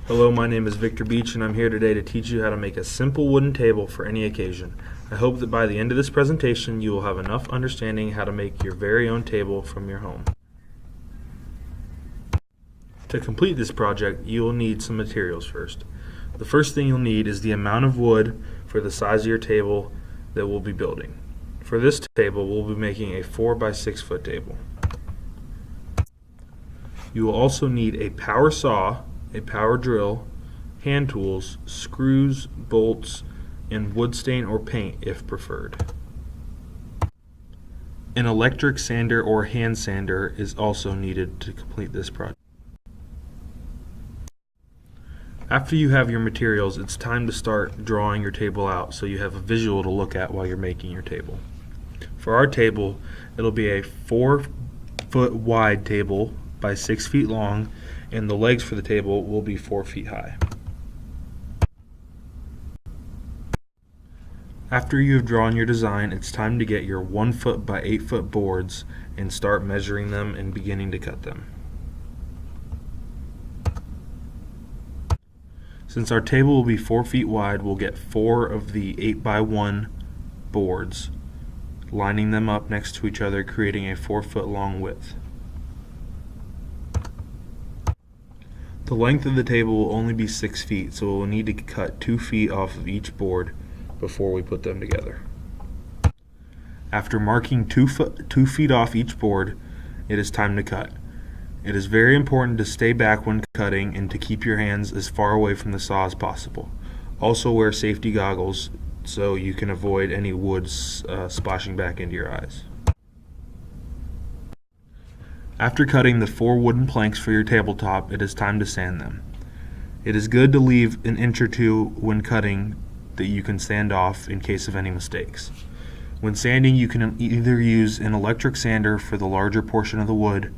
Hello, my name is Victor Beach, and I'm here today to teach you how to make a simple wooden table for any occasion. I hope that by the end of this presentation you will have enough understanding how to make your very own table from your home. To complete this project, you will need some materials first. The first thing you'll need is the amount of wood for the size of your table that we'll be building. For this table, we'll be making a 4 by 6 foot table. You will also need a power saw, a power drill, hand tools, screws, bolts, and wood stain or paint if preferred. An electric sander or hand sander is also needed to complete this project. After you have your materials, it's time to start drawing your table out so you have a visual to look at while you're making your table. For our table, it'll be a 4-foot wide table by 6 feet long, and the legs for the table will be 4 feet high. After you have drawn your design, it's time to get your 1 foot by 8 foot boards and start measuring them and beginning to cut them. Since our table will be 4 feet wide, we'll get 4 of the 8 by 1 boards, lining them up next to each other, creating a 4 foot long width. The length of the table will only be 6 feet, so we'll need to cut 2 feet off of each board before we put them together. After marking 2 feet off each board, it is time to cut. It is very important to stay back when cutting and to keep your hands as far away from the saw as possible. Also wear safety goggles so you can avoid any wood splashing back into your eyes. After cutting the 4 wooden planks for your tabletop, it is time to sand them. It is good to leave an inch or two when cutting that you can sand off in case of any mistakes. When sanding, you can either use an electric sander for the larger portion of the wood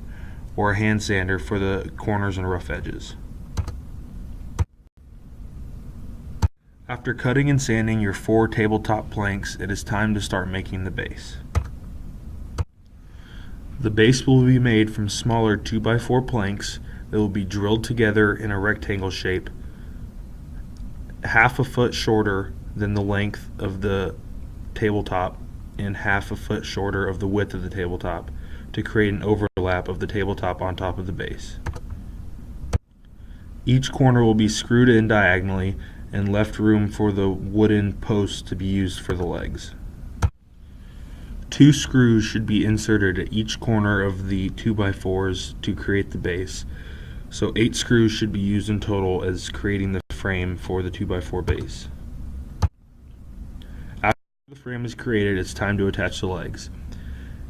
or a hand sander for the corners and rough edges. After cutting and sanding your 4 tabletop planks, it is time to start making the base. The base will be made from smaller 2 by 4 planks that will be drilled together in a rectangle shape, half a foot shorter than the length of the tabletop and half a foot shorter of the width of the tabletop to create an overlap of the tabletop on top of the base. Each corner will be screwed in diagonally and left room for the wooden posts to be used for the legs. 2 screws should be inserted at each corner of the 2 by 4s to create the base, so 8 screws should be used in total as creating the frame for the 2 by 4 base. After the frame is created, it's time to attach the legs.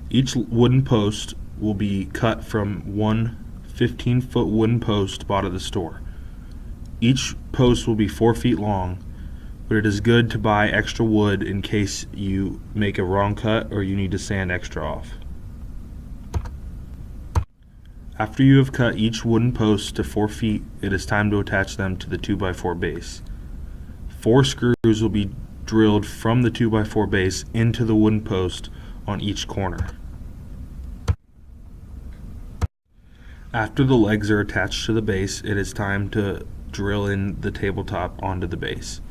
Each wooden post will be cut from one 15-foot wooden post bought at the store. Each post will be 4 feet long, but it is good to buy extra wood in case you make a wrong cut or you need to sand extra off. After you have cut each wooden post to 4 feet, it is time to attach them to the 2 by 4 base. 4 screws will be drilled from the 2 by 4 base into the wooden post on each corner. After the legs are attached to the base, it is time to drill in the tabletop onto the base.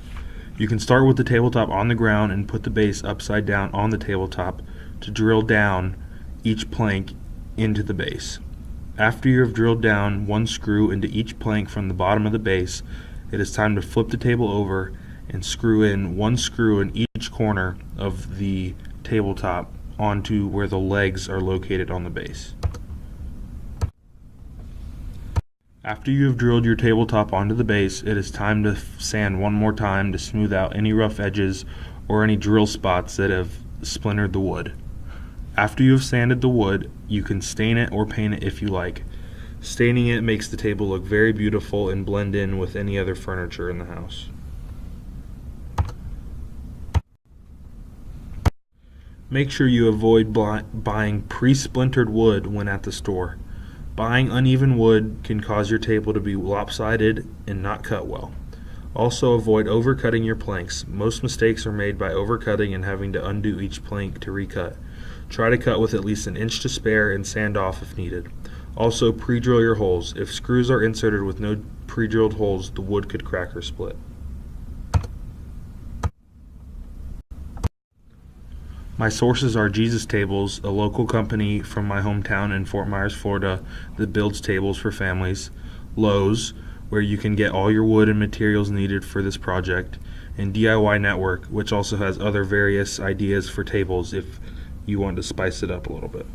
You can start with the tabletop on the ground and put the base upside down on the tabletop to drill down each plank into the base. After you have drilled down 1 screw into each plank from the bottom of the base, it is time to flip the table over and screw in 1 screw in each corner of the tabletop onto where the legs are located on the base. After you have drilled your tabletop onto the base, it is time to sand one more time to smooth out any rough edges or any drill spots that have splintered the wood. After you have sanded the wood, you can stain it or paint it if you like. Staining it makes the table look very beautiful and blend in with any other furniture in the house. Make sure you avoid buying pre-splintered wood when at the store. Buying uneven wood can cause your table to be lopsided and not cut well. Also avoid overcutting your planks. Most mistakes are made by overcutting and having to undo each plank to recut. Try to cut with at least an inch to spare and sand off if needed. Also, pre-drill your holes. If screws are inserted with no pre-drilled holes, the wood could crack or split. My sources are Jesus Tables, a local company from my hometown in Fort Myers, Florida, that builds tables for families; Lowe's, where you can get all your wood and materials needed for this project; and DIY Network, which also has other various ideas for tables if you want to spice it up a little bit.